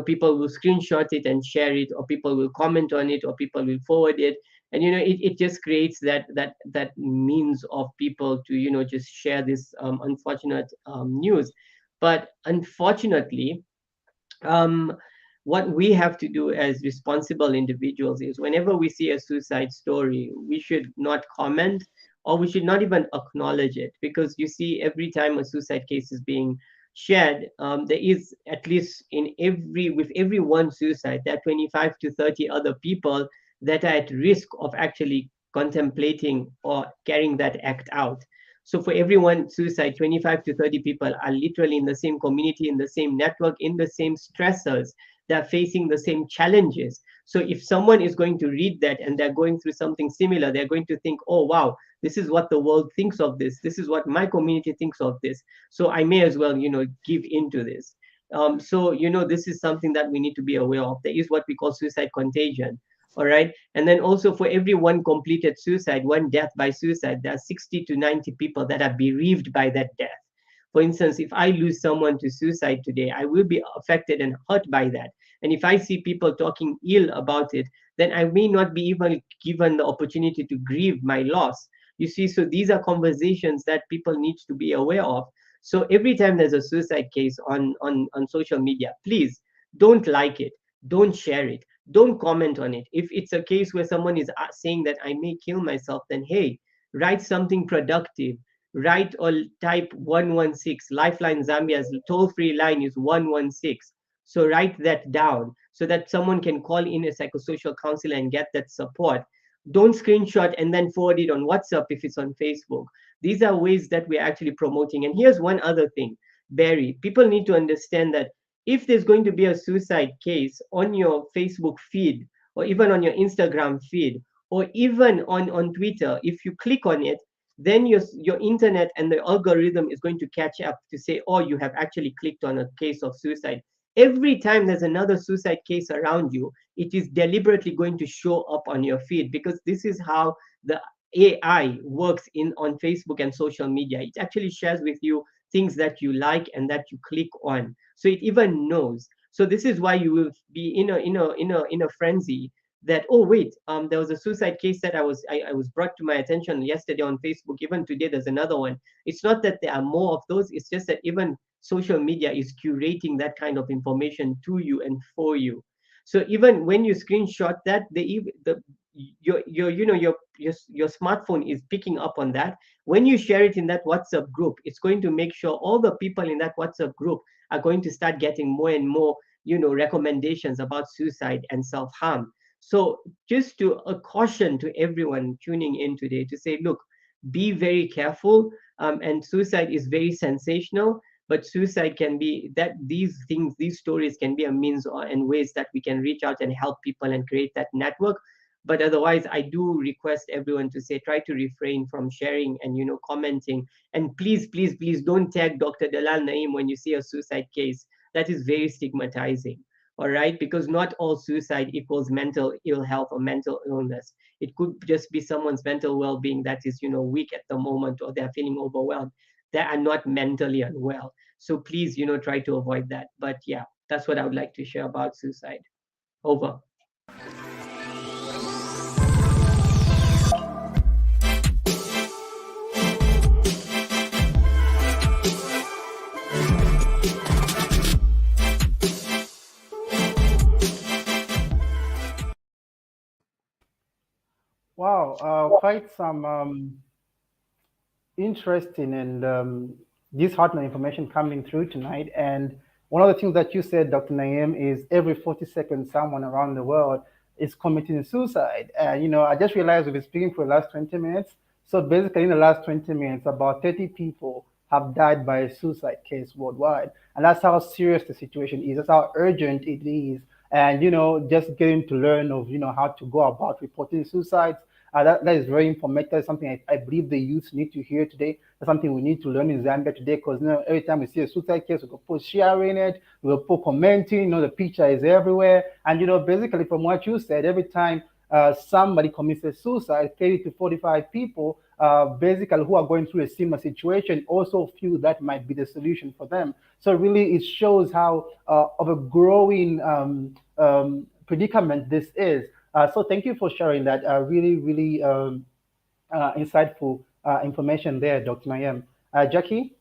people will screenshot it and share it, or people will comment on it, or people will forward it. And it just creates that means of people to just share this unfortunate news. But unfortunately, um, what we have to do as responsible individuals is, whenever we see a suicide story, we should not comment, or we should not even acknowledge it. Because you see, every time a suicide case is being shared, there is, at least with every one suicide, there are 25 to 30 other people that are at risk of actually contemplating or carrying that act out. So for every one suicide, 25 to 30 people are literally in the same community, in the same network, in the same stressors. They're facing the same challenges. So if someone is going to read that and they're going through something similar, they're going to think, oh wow, this is what the world thinks of this, this is what my community thinks of this, so I may as well, give into this. So this is something that we need to be aware of. There is what we call suicide contagion. All right. And then also, for every one completed suicide, one death by suicide, there are 60 to 90 people that are bereaved by that death. For instance, if I lose someone to suicide today, I will be affected and hurt by that. And if I see people talking ill about it, then I may not be even given the opportunity to grieve my loss. You see, so these are conversations that people need to be aware of. So every time there's a suicide case on social media, please don't like it, don't share it, don't comment on it. If it's a case where someone is saying that I may kill myself, then hey, write something productive. Write or type 116. Lifeline Zambia's toll-free line is 116. So write that down so that someone can call in a psychosocial counselor and get that support. Don't screenshot and then forward it on WhatsApp if it's on Facebook. These are ways that we're actually promoting. And here's one other thing, Barry. People need to understand that if there's going to be a suicide case on your Facebook feed, or even on your Instagram feed, or even on Twitter, if you click on it, then your internet and the algorithm is going to catch up to say, oh, you have actually clicked on a case of suicide. Every time there's another suicide case around you, it is deliberately going to show up on your feed, because this is how the AI works in on Facebook and social media. It actually shares with you things that you like and that you click on. So it even knows. So this is why you will be in a frenzy that, oh wait, there was a suicide case that I was brought to my attention yesterday on Facebook. Even today there's another one. It's not that there are more of those, it's just that even social media is curating that kind of information to you and for you. So even when you screenshot that, your smartphone is picking up on that. When you share it in that WhatsApp group, it's going to make sure all the people in that WhatsApp group are going to start getting more and more recommendations about suicide and self-harm. So just to a caution to everyone tuning in today, to say, look, be very careful. And suicide is very sensational, but suicide can be that these things, these stories can be a means and ways that we can reach out and help people and create that network. But otherwise, I do request everyone to say, try to refrain from sharing and commenting. And please, please, please don't tag Dr. Dalal Naeem when you see a suicide case. That is very stigmatizing. All right, because not all suicide equals mental ill health or mental illness. It could just be someone's mental well-being that is weak at the moment, or they're feeling overwhelmed. They are not mentally unwell. So please try to avoid that. But yeah, that's what I would like to share about suicide. Over. Wow, quite some interesting and disheartening information coming through tonight. And one of the things that you said, Dr. Naeem, is every 40 seconds, someone around the world is committing suicide. And, I just realized we've been speaking for the last 20 minutes. So basically, in the last 20 minutes, about 30 people have died by a suicide case worldwide. And that's how serious the situation is. That's how urgent it is. And, just getting to learn of, how to go about reporting suicides, that is very informative. That's something I believe the youth need to hear today. That's something we need to learn in Zambia today, because every time we see a suicide case, we go put sharing it, we will put commenting, the picture is everywhere. And, basically from what you said, every time somebody commits a suicide, 30 to 45 people basically who are going through a similar situation also feel that might be the solution for them. So really it shows how of a growing predicament this is. So thank you for sharing that really, really insightful information there, Dr. Naeem. Jackie?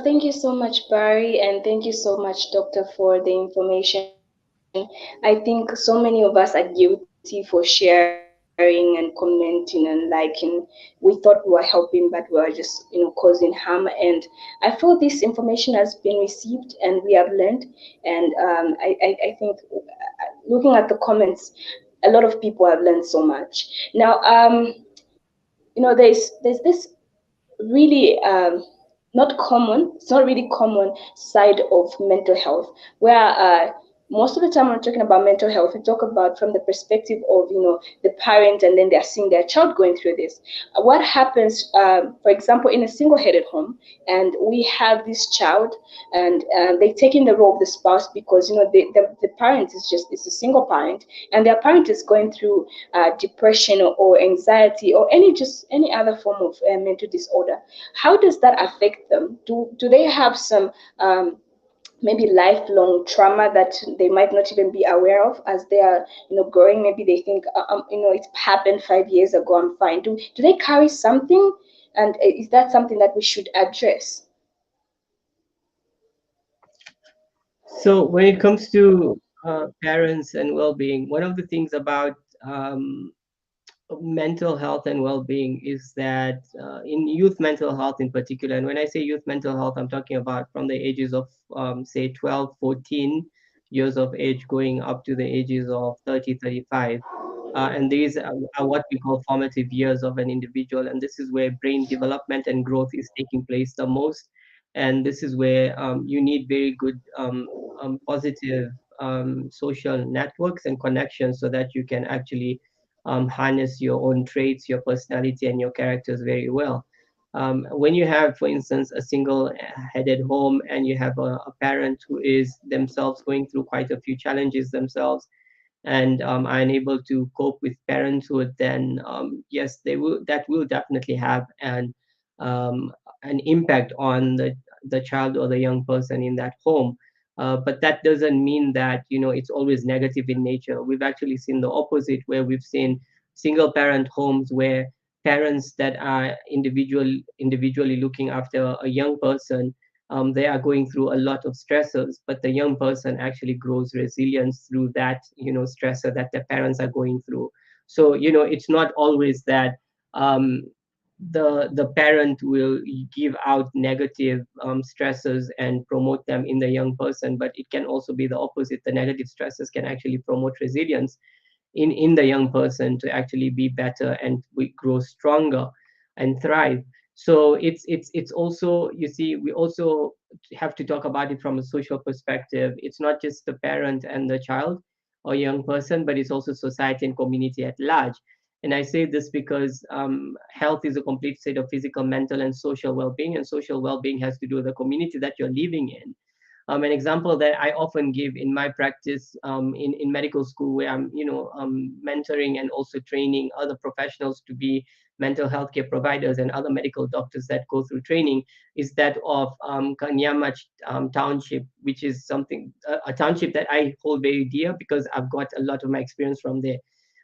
Thank you so much, Barry, and thank you so much, Doctor, for the information. I think so many of us are guilty for sharing sharing and commenting and liking. We thought we were helping, but we were just, causing harm. And I feel this information has been received and we have learned. And I think looking at the comments, a lot of people have learned so much. Now, there's this really not common, it's not really common side of mental health where most of the time when we're talking about mental health, we talk about from the perspective of the parent, and then they're seeing their child going through this. What happens, for example, in a single-headed home, and we have this child, and they take in the role of the spouse because the parent is a single parent, and their parent is going through depression or anxiety or any other form of mental disorder. How does that affect them? Do they have some maybe lifelong trauma that they might not even be aware of as they are growing? Maybe they think it happened 5 years ago, I'm fine. Do they carry something, and is that something that we should address? So when it comes to parents and well-being, one of the things about mental health and well-being is that in youth mental health in particular, and when I say youth mental health, I'm talking about from the ages of say 12, 14 years of age going up to the ages of 30, 35. And these are what we call formative years of an individual, and this is where brain development and growth is taking place the most. And this is where you need very good positive social networks and connections so that you can actually harness your own traits, your personality, and your characters very well. When you have, for instance, a single-headed home and you have a parent who is themselves going through quite a few challenges themselves, and are unable to cope with parenthood, then yes, that will definitely have an impact on the child or the young person in that home. But that doesn't mean that it's always negative in nature. We've actually seen the opposite, where we've seen single parent homes where parents that are individually looking after a young person, they are going through a lot of stressors, but the young person actually grows resilience through that stressor that the parents are going through. So it's not always that um, the parent will give out negative stressors and promote them in the young person, but it can also be the opposite. The negative stresses can actually promote resilience in the young person to actually be better and we grow stronger and thrive. So it's also, you see, we also have to talk about it from a social perspective. It's not just the parent and the child or young person, but it's also society and community at large. And I say this because health is a complete state of physical, mental, and social well-being, and social well-being has to do with the community that you're living in. An example that I often give in my practice in medical school, where I'm, mentoring and also training other professionals to be mental health care providers and other medical doctors that go through training, is that of Kanyama Township, which is a township that I hold very dear because I've got a lot of my experience from there.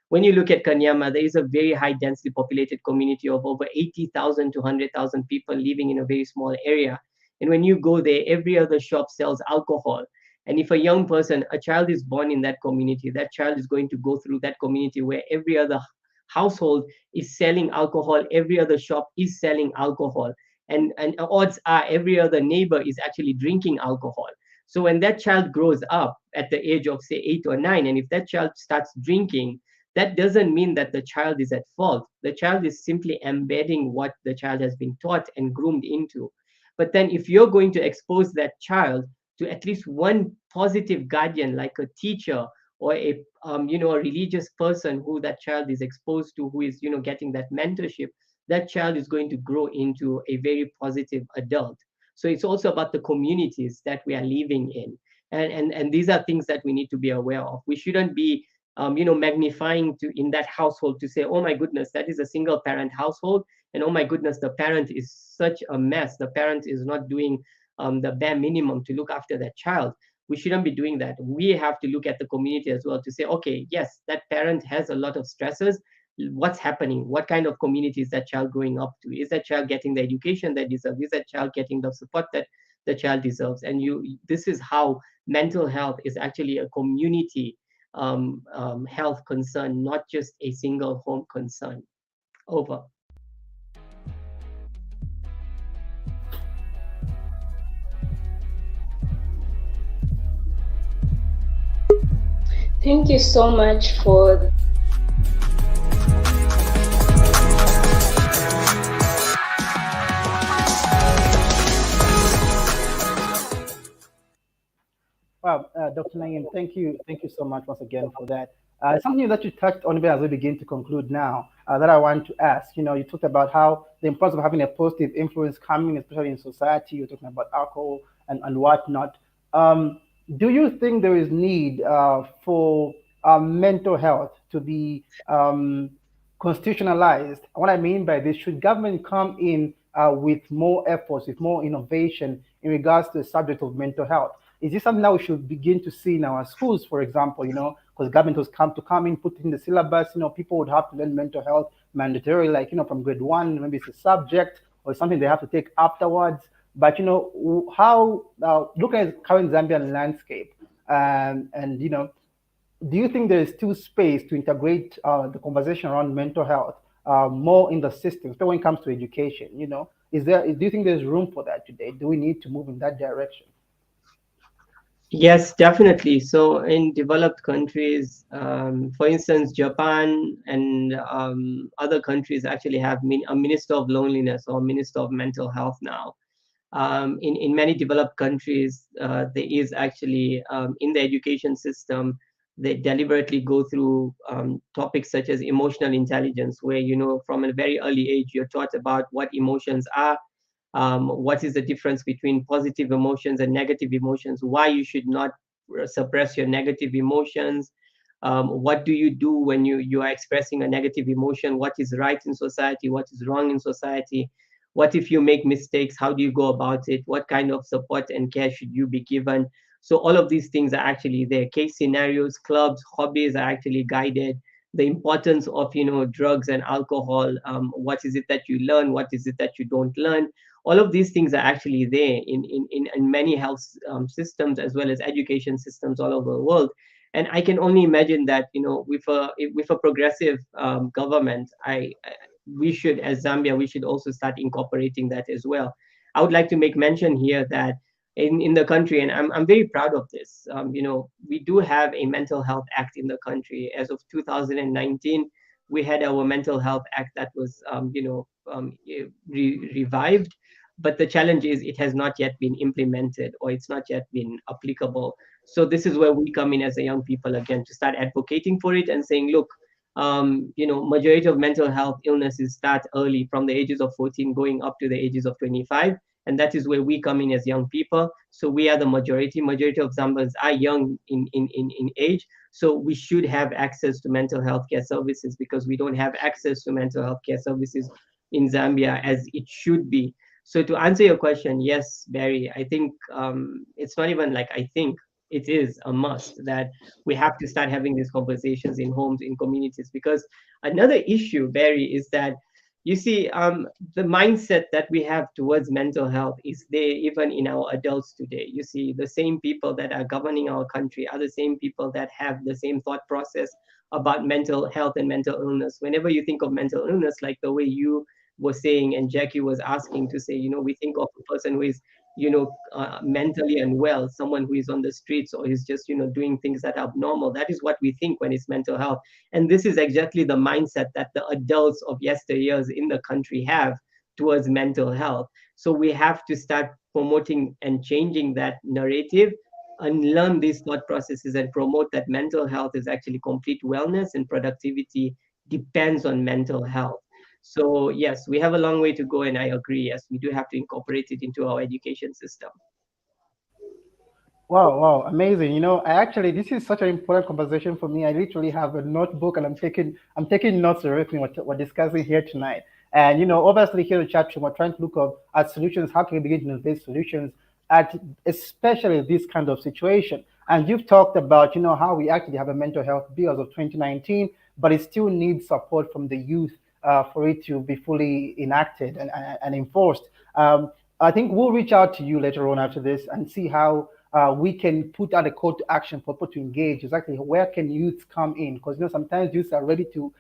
When you look at Kanyama, there is a very high densely populated community of over 80,000 to 100,000 people living in a very small area. And when you go there, every other shop sells alcohol. And if a young person, a child is born in that community, that child is going to go through that community where every other household is selling alcohol, every other shop is selling alcohol. And odds are every other neighbor is actually drinking alcohol. So when that child grows up at the age of, say, 8 or 9, and if that child starts drinking, that doesn't mean that the child is at fault. The child is simply embedding what the child has been taught and groomed into. But then if you're going to expose that child to at least one positive guardian, like a teacher or a religious person who that child is exposed to, who is getting that mentorship, that child is going to grow into a very positive adult. So it's also about the communities that we are living in. And these are things that we need to be aware of. We shouldn't be magnifying to in that household to say, oh my goodness, that is a single parent household, and oh my goodness, the parent is such a mess. The parent is not doing the bare minimum to look after that child. We shouldn't be doing that. We have to look at the community as well to say, okay, yes, that parent has a lot of stresses. What's happening? What kind of community is that child growing up to? Is that child getting the education they deserve? Is that child getting the support that the child deserves? And this is how mental health is actually a community health concern, not just a single home concern. Over. Thank you so much for Wow, Dr. Naeem, thank you so much once again for that. Something that you touched on as we begin to conclude now that I want to ask. You talked about how the importance of having a positive influence coming, especially in society. You're talking about alcohol and whatnot. Um, do you think there is need for mental health to be constitutionalized? What I mean by this, should government come in with more efforts, with more innovation in regards to the subject of mental health? Is this something that we should begin to see in our schools, for example, because government was come in, put in the syllabus, people would have to learn mental health mandatory, like, from grade one, maybe it's a subject or something they have to take afterwards. But, how, looking at current Zambian landscape, and, do you think there is still space to integrate the conversation around mental health more in the system, especially when it comes to education? Do you think there's room for that today? Do we need to move in that direction? Yes, definitely. So in developed countries, for instance, Japan and other countries actually have a minister of loneliness or minister of mental health now. In many developed countries, there is actually in the education system, they deliberately go through topics such as emotional intelligence, where, from a very early age, you're taught about what emotions are, what is the difference between positive emotions and negative emotions, why you should not suppress your negative emotions, what do you do when you are expressing a negative emotion, what is right in society, what is wrong in society, what if you make mistakes, how do you go about it, what kind of support and care should you be given. So all of these things are actually there. Case scenarios, clubs, hobbies are actually guided. The importance of, drugs and alcohol, what is it that you learn, what is it that you don't learn. All of these things are actually there in many health systems as well as education systems all over the world. And I can only imagine that, with a progressive government, we should, as Zambia, we should also start incorporating that as well. I would like to make mention here that in the country, and I'm very proud of this, we do have a mental health act in the country. As of 2019, we had our mental health act that was, revived. But the challenge is it has not yet been implemented, or it's not yet been applicable. So this is where we come in as a young people again, to start advocating for it and saying, look, majority of mental health illnesses start early, from the ages of 14 going up to the ages of 25. And that is where we come in as young people. So we are the majority of Zambians are young in age. So we should have access to mental health care services, because we don't have access to mental health care services in Zambia as it should be. So to answer your question, yes, Barry, I think it's not even like I think, it is a must that we have to start having these conversations in homes, in communities. Because another issue, Barry, is that, you see, the mindset that we have towards mental health is there even in our adults today. You see, the same people that are governing our country are the same people that have the same thought process about mental health and mental illness. Whenever you think of mental illness, like the way you were saying and Jackie was asking to say, we think of a person who is, mentally unwell, someone who is on the streets or is just, doing things that are abnormal. That is what we think when it's mental health. And this is exactly the mindset that the adults of yesteryears in the country have towards mental health. So we have to start promoting and changing that narrative, and learn these thought processes and promote that mental health is actually complete wellness, and productivity depends on mental health. So yes, we have a long way to go, and I agree. Yes, we do have to incorporate it into our education system. Wow, wow, amazing. This is such an important conversation for me. I literally have a notebook and I'm taking notes of everything we're discussing here tonight. And obviously here in the chat room, we're trying to look at solutions. How can we begin to innovate solutions at especially this kind of situation? And you've talked about, how we actually have a mental health bill as of 2019, but it still needs support from the youth for it to be fully enacted and enforced. I think we'll reach out to you later on after this and see how we can put out a call to action for people to engage. Exactly, where can youth come in? Because sometimes youths are ready to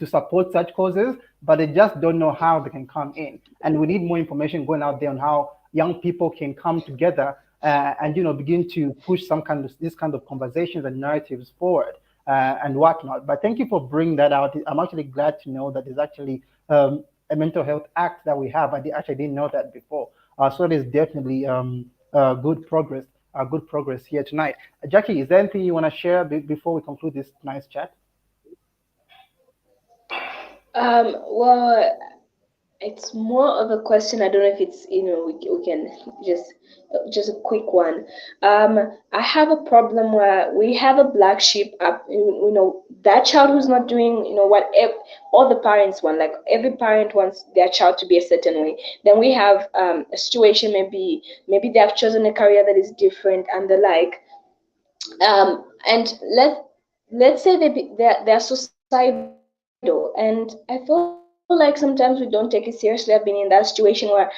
support such causes, but they just don't know how they can come in. And we need more information going out there on how young people can come together and begin to push some kind of this kind of conversations and narratives forward and whatnot. But thank you for bringing that out. I'm actually glad to know that there's actually a mental health act that we have. Actually didn't know that before. So it is definitely good progress. Good progress here tonight. Jackie, is there anything you want to share before we conclude this nice chat? Well, it's more of a question. I don't know if it's we can just just a quick one. I have a problem where we have a black sheep up. That child who's not doing what all the parents want. Like every parent wants their child to be a certain way. Then we have a situation, maybe they have chosen a career that is different and the like. And let's say they're suicidal, and I feel like sometimes we don't take it seriously. I've been in that situation where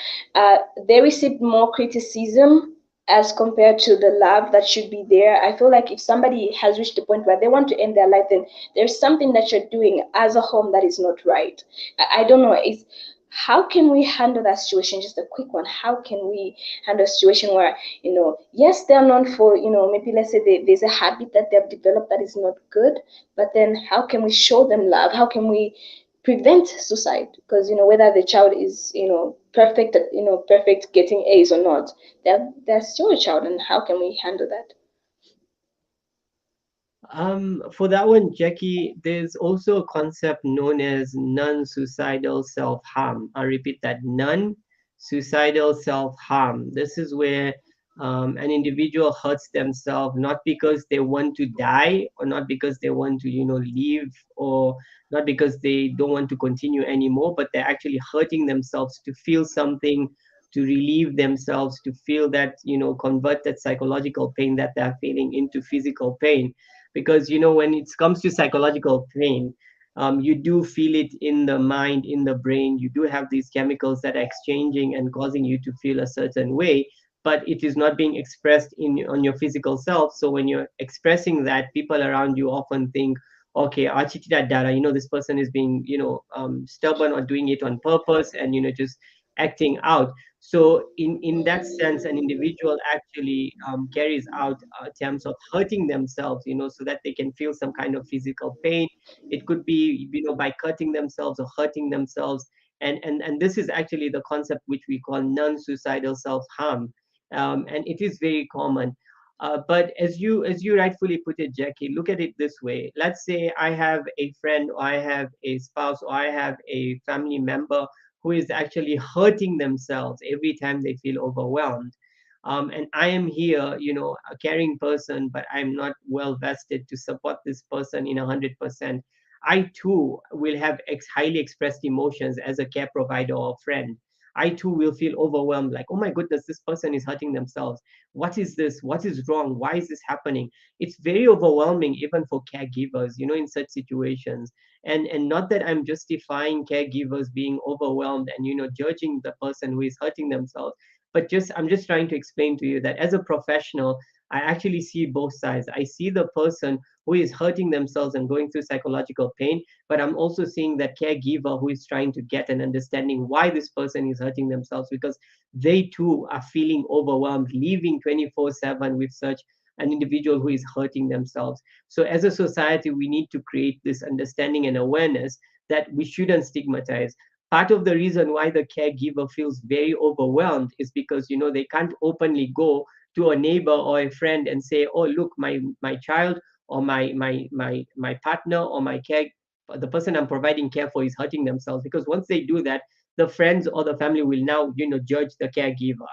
they received more criticism as compared to the love that should be there. I feel like if somebody has reached the point where they want to end their life, then there's something that you're doing as a home that is not right. I don't know. How can we handle that situation? Just a quick one. How can we handle a situation where, yes, they're known for, maybe let's say there's a habit that they've developed that is not good, but then how can we show them love? How can we prevent suicide? Because, whether the child is, perfect getting A's or not, they're still a child, and how can we handle that? For that one, Jackie, there's also a concept known as non-suicidal self-harm. I repeat that, non-suicidal self-harm. This is where an individual hurts themselves not because they want to die, or not because they want to, leave, or not because they don't want to continue anymore, but they're actually hurting themselves to feel something, to relieve themselves, to feel that, convert that psychological pain that they're feeling into physical pain. Because when it comes to psychological pain, you do feel it in the mind, in the brain. You do have these chemicals that are exchanging and causing you to feel a certain way, but it is not being expressed on your physical self. So when you're expressing that, people around you often think, okay, achitita dara, this person is being stubborn or doing it on purpose, and just acting out. So in that sense, an individual actually carries out attempts of hurting themselves, so that they can feel some kind of physical pain. It could be, by cutting themselves or hurting themselves. And this is actually the concept which we call non-suicidal self-harm. And it is very common. But as you rightfully put it, Jackie, look at it this way. Let's say I have a friend, or I have a spouse, or I have a family member who is actually hurting themselves every time they feel overwhelmed. And I am here, a caring person, but I'm not well vested to support this person in 100%. I too will have highly expressed emotions as a care provider or friend. I too will feel overwhelmed, like, oh my goodness, this person is hurting themselves. What is this? What is wrong? Why is this happening? It's very overwhelming, even for caregivers, in such situations. And not that I'm justifying caregivers being overwhelmed and judging the person who is hurting themselves, but I'm just trying to explain to you that as a professional, I actually see both sides. I see the person who is hurting themselves and going through psychological pain, but I'm also seeing that caregiver who is trying to get an understanding why this person is hurting themselves, because they too are feeling overwhelmed, living 24/7 with such an individual who is hurting themselves. So as a society, we need to create this understanding and awareness that we shouldn't stigmatize. Part of the reason why the caregiver feels very overwhelmed is because they can't openly go to a neighbor or a friend and say, oh look, my child, or my partner, or the person I'm providing care for is hurting themselves. Because once they do that, the friends or the family will now judge the caregiver,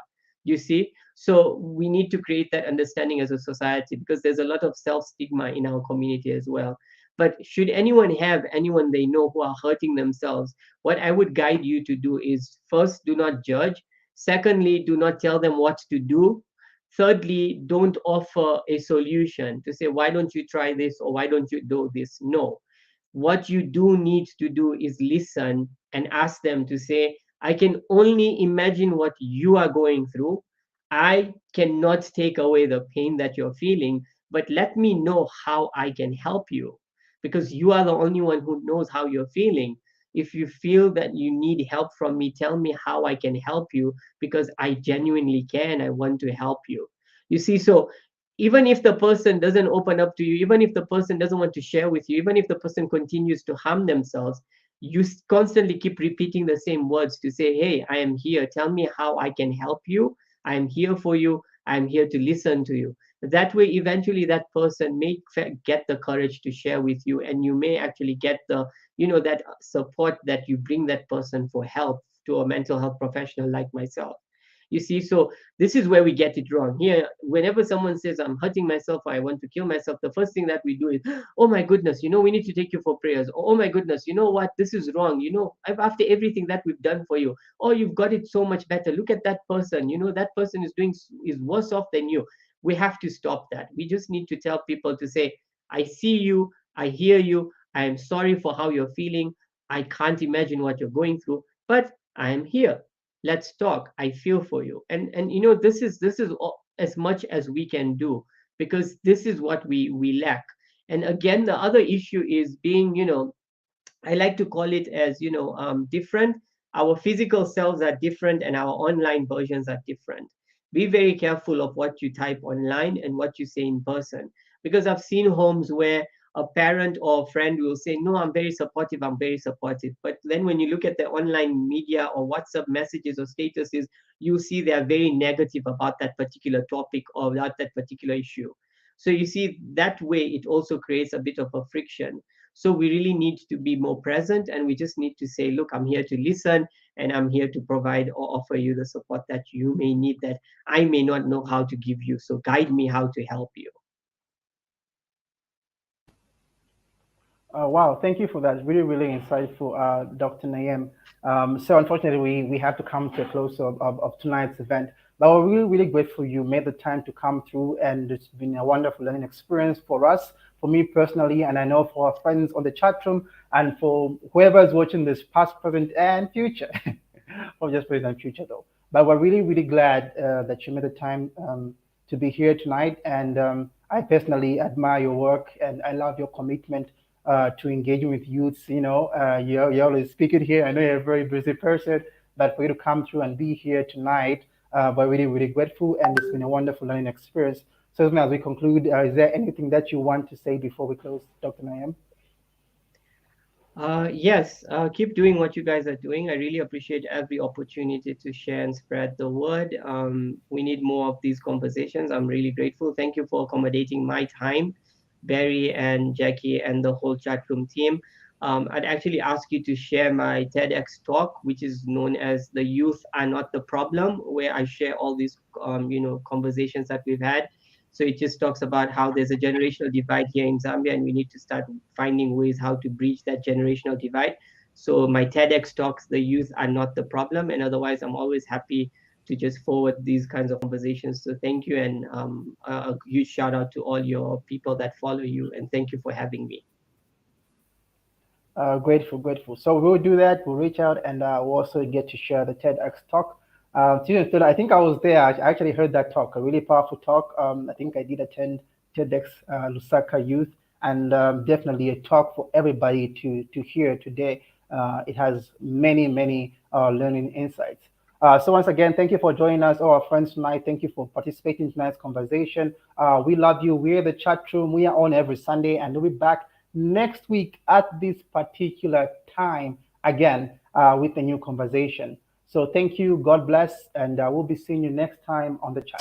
you see. So we need to create that understanding as a society, because there's a lot of self stigma in our community as well. But should anyone have anyone they know who are hurting themselves, what I would guide you to do is, first, do not judge. Secondly, do not tell them what to do. Thirdly, don't offer a solution to say, why don't you try this, or why don't you do this? No. What you do need to do is listen and ask them to say, I can only imagine what you are going through. I cannot take away the pain that you're feeling, but let me know how I can help you, because you are the only one who knows how you're feeling. If you feel that you need help from me, tell me how I can help you, because I genuinely can. I want to help you. You see, so even if the person doesn't open up to you, even if the person doesn't want to share with you, even if the person continues to harm themselves, you constantly keep repeating the same words to say, hey, I am here. Tell me how I can help you. I'm here for you. I'm here to listen to you. That way, eventually, that person may get the courage to share with you, and you may actually get the, that support that you bring that person for help to a mental health professional like myself. You see, so this is where we get it wrong. Here, whenever someone says, I'm hurting myself, or I want to kill myself, the first thing that we do is, oh my goodness, we need to take you for prayers. Oh my goodness, you know what? This is wrong. After everything that we've done for you, oh, you've got it so much better. Look at that person. That person is worse off than you. We have to stop that. We just need to tell people to say, I see you, I hear you, I am sorry for how you're feeling. I can't imagine what you're going through, but I am here. Let's talk. I feel for you. And this is as much as we can do, because this is what we lack. And again, the other issue is being, I like to call it as, different. Our physical selves are different and our online versions are different. Be very careful of what you type online and what you say in person. Because I've seen homes where a parent or a friend will say, no, I'm very supportive, I'm very supportive. But then when you look at the online media or WhatsApp messages or statuses, you see they are very negative about that particular topic or about that particular issue. So you see, that way it also creates a bit of a friction. So we really need to be more present, and we just need to say, look, I'm here to listen, and I'm here to provide or offer you the support that you may need, that I may not know how to give you. So guide me how to help you. Wow, thank you for that. Really, really insightful, Dr. Naeem. So unfortunately, we have to come to a close of tonight's event. But we're really, really grateful you made the time to come through, and it's been a wonderful learning experience for us, for me personally, and I know for our friends on the chat room, and for whoever is watching this past, present, and future. Or just present and future, though. But we're really, really glad that you made the time to be here tonight, and I personally admire your work, and I love your commitment to engaging with youths. You always speak it here. I know you're a very busy person, but for you to come through and be here tonight, we're really, really grateful, and it's been a wonderful learning experience. So as we conclude, is there anything that you want to say before we close, Dr. Naeem? Yes, keep doing what you guys are doing. I really appreciate every opportunity to share and spread the word. We need more of these conversations. I'm really grateful. Thank you for accommodating my time, Barry and Jackie and the whole chat room team. I'd actually ask you to share my TEDx talk, which is known as "The Youth Are Not the Problem," where I share all these, conversations that we've had. So it just talks about how there's a generational divide here in Zambia, and we need to start finding ways how to breach that generational divide. So my TEDx talks, the youth are not the problem, and otherwise, I'm always happy to just forward these kinds of conversations. So thank you, and a huge shout out to all your people that follow you, and thank you for having me. Grateful, grateful. So we'll do that. We'll reach out, and we'll also get to share the TEDx talk. Susan, still, I think I was there. I actually heard that talk, a really powerful talk. I think I did attend TEDx Lusaka Youth, and definitely a talk for everybody to hear today. It has many, many learning insights. So once again, thank you for joining us, all our friends tonight. Thank you for participating in tonight's conversation. We love you. We're the chat room. We are on every Sunday, and we'll be back next week at this particular time again with a new conversation. So thank you. God bless, and we'll be seeing you next time on the chat.